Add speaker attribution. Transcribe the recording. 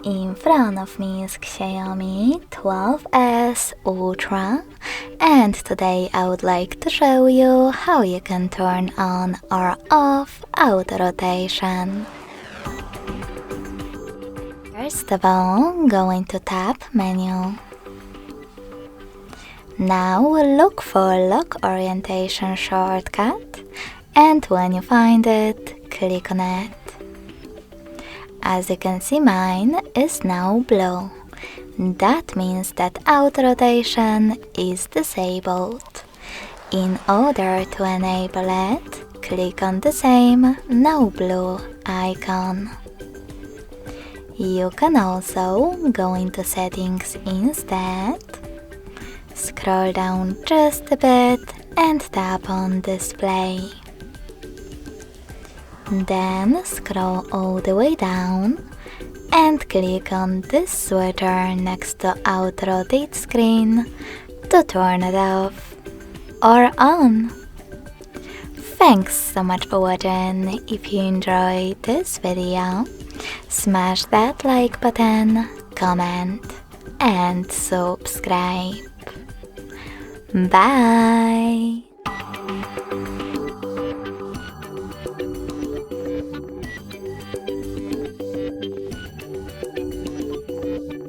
Speaker 1: In front of me is XIAOMI 12S Ultra, and today I would like to show you how you can turn on or off auto rotation. First of all, go into Tab menu. Now look for Lock Orientation shortcut, and when you find it, click on it. As you can see, mine is now blue. That means that auto rotation is disabled. In order to enable it, click on the same now blue icon. You can also go into settings instead, scroll down just a bit and tap on display. Then scroll all the way down and click on this switcher next to Auto Rotate screen to turn it off or on. Thanks so much for watching. If you enjoyed this video, smash that like button, comment and subscribe. Bye!